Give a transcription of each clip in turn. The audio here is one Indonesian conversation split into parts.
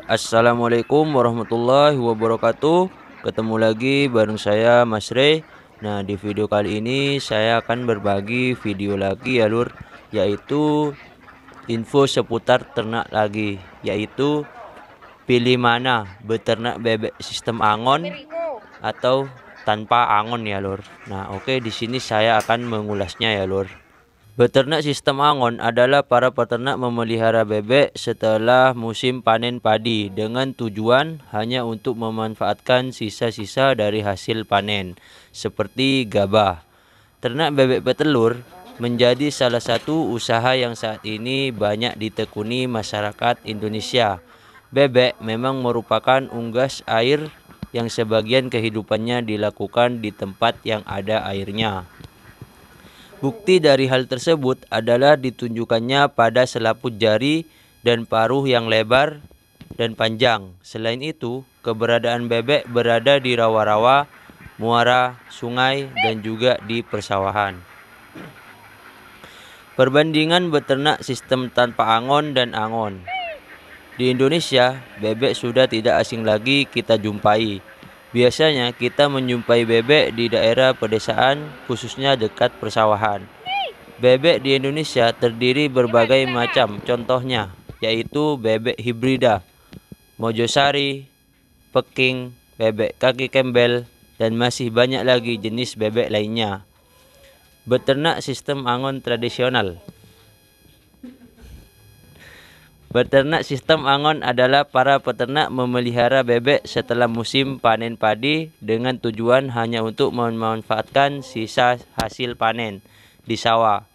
Assalamualaikum warahmatullahi wabarakatuh. Ketemu lagi bareng saya Mas Rey. Nah, di video kali ini saya akan berbagi video lagi ya lur, yaitu info seputar ternak lagi, yaitu pilih mana beternak bebek sistem angon atau tanpa angon ya lur. Nah, oke, di sini saya akan mengulasnya ya lur. Beternak sistem angon adalah para peternak memelihara bebek setelah musim panen padi dengan tujuan hanya untuk memanfaatkan sisa-sisa dari hasil panen seperti gabah. Ternak bebek petelur menjadi salah satu usaha yang saat ini banyak ditekuni masyarakat Indonesia. Bebek memang merupakan unggas air yang sebagian kehidupannya dilakukan di tempat yang ada airnya. Bukti dari hal tersebut adalah ditunjukkannya pada selaput jari dan paruh yang lebar dan panjang. Selain itu, keberadaan bebek berada di rawa-rawa, muara, sungai, dan juga di persawahan. Perbandingan beternak sistem tanpa angon dan angon. Di Indonesia, bebek sudah tidak asing lagi kita jumpai. Biasanya kita menjumpai bebek di daerah pedesaan, khususnya dekat persawahan. Bebek di Indonesia terdiri berbagai macam, contohnya yaitu bebek hibrida, mojosari, peking, bebek kaki kembel, dan masih banyak lagi jenis bebek lainnya. Beternak sistem angon tradisional. Beternak sistem angon adalah para peternak memelihara bebek setelah musim panen padi dengan tujuan hanya untuk memanfaatkan sisa hasil panen di sawah.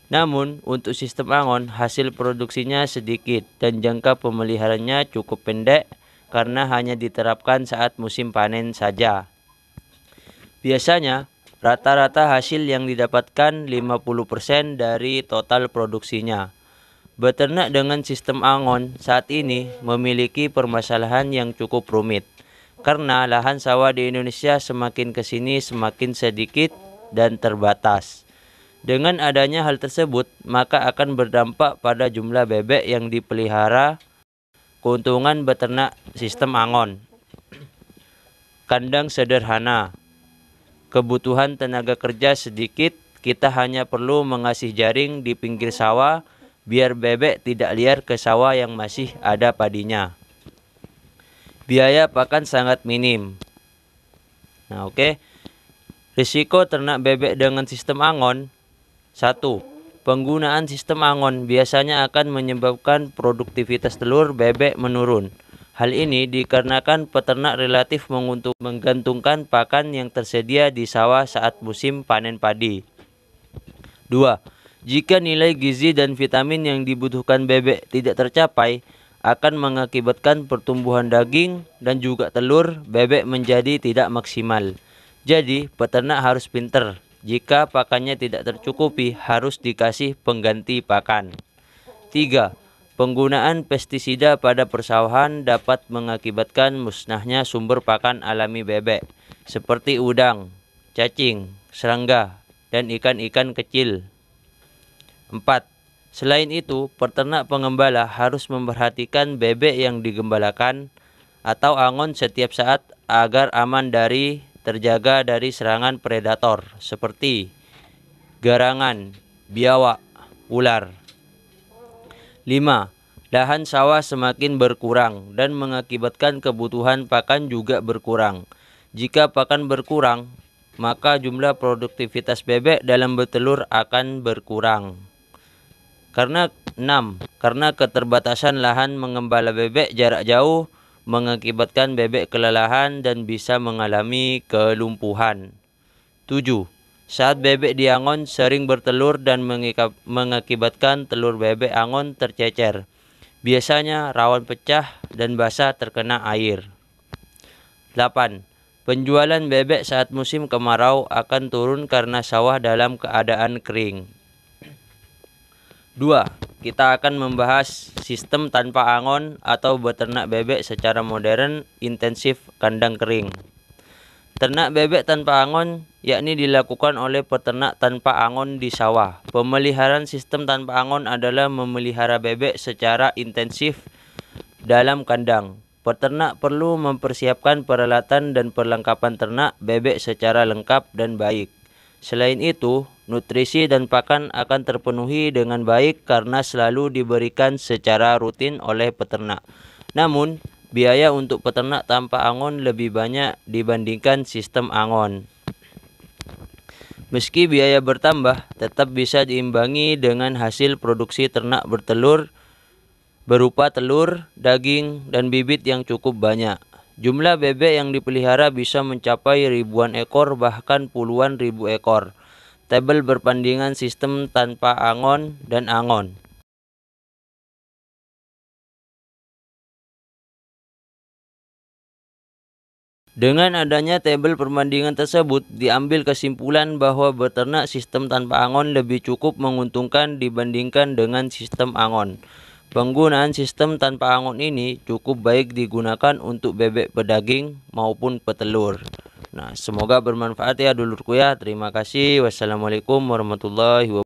Namun, untuk sistem angon, hasil produksinya sedikit dan jangka pemeliharaannya cukup pendek karena hanya diterapkan saat musim panen saja. Biasanya, rata-rata hasil yang didapatkan 50% dari total produksinya. Beternak dengan sistem angon saat ini memiliki permasalahan yang cukup rumit karena lahan sawah di Indonesia semakin kesini semakin sedikit dan terbatas. Dengan adanya hal tersebut, maka akan berdampak pada jumlah bebek yang dipelihara. Keuntungan beternak sistem angon: kandang sederhana, kebutuhan tenaga kerja sedikit, kita hanya perlu mengasih jaring di pinggir sawah biar bebek tidak liar ke sawah yang masih ada padinya. Biaya pakan sangat minim. Nah, oke. Risiko ternak bebek dengan sistem angon. 1. Penggunaan sistem angon biasanya akan menyebabkan produktivitas telur bebek menurun. Hal ini dikarenakan peternak relatif menggantungkan pakan yang tersedia di sawah saat musim panen padi. 2. Jika nilai gizi dan vitamin yang dibutuhkan bebek tidak tercapai, akan mengakibatkan pertumbuhan daging dan juga telur bebek menjadi tidak maksimal. Jadi, peternak harus pintar. Jika pakannya tidak tercukupi, harus dikasih pengganti pakan. 3. Penggunaan pestisida pada persawahan dapat mengakibatkan musnahnya sumber pakan alami bebek, seperti udang, cacing, serangga, dan ikan-ikan kecil. 4. Selain itu, peternak pengembala harus memperhatikan bebek yang digembalakan atau angon setiap saat agar aman terjaga dari serangan predator seperti garangan, biawak, ular. 5. Lahan sawah semakin berkurang dan mengakibatkan kebutuhan pakan juga berkurang. Jika pakan berkurang, maka jumlah produktivitas bebek dalam bertelur akan berkurang. Karena keterbatasan lahan mengembala bebek jarak jauh mengakibatkan bebek kelelahan dan bisa mengalami kelumpuhan. 7. Saat bebek diangon sering bertelur dan mengakibatkan telur bebek angon tercecer. Biasanya rawan pecah dan basah terkena air. 8. Penjualan bebek saat musim kemarau akan turun karena sawah dalam keadaan kering. 2. Kita akan membahas sistem tanpa angon atau beternak bebek secara modern intensif kandang kering. Ternak bebek tanpa angon yakni dilakukan oleh peternak tanpa angon di sawah. Pemeliharaan sistem tanpa angon adalah memelihara bebek secara intensif dalam kandang. Peternak perlu mempersiapkan peralatan dan perlengkapan ternak bebek secara lengkap dan baik. Selain itu, nutrisi dan pakan akan terpenuhi dengan baik karena selalu diberikan secara rutin oleh peternak. Namun, biaya untuk peternak tanpa angon lebih banyak dibandingkan sistem angon. Meski biaya bertambah, tetap bisa diimbangi dengan hasil produksi ternak bertelur berupa telur, daging, dan bibit yang cukup banyak. Jumlah bebek yang dipelihara bisa mencapai ribuan ekor bahkan puluhan ribu ekor. Tabel perbandingan sistem tanpa angon dan angon. Dengan adanya tabel perbandingan tersebut, diambil kesimpulan bahwa beternak sistem tanpa angon lebih cukup menguntungkan dibandingkan dengan sistem angon. Penggunaan sistem tanpa angon ini cukup baik digunakan untuk bebek pedaging maupun petelur. Nah, semoga bermanfaat ya dulurku ya. Terima kasih. Wassalamualaikum warahmatullahi wabarakatuh.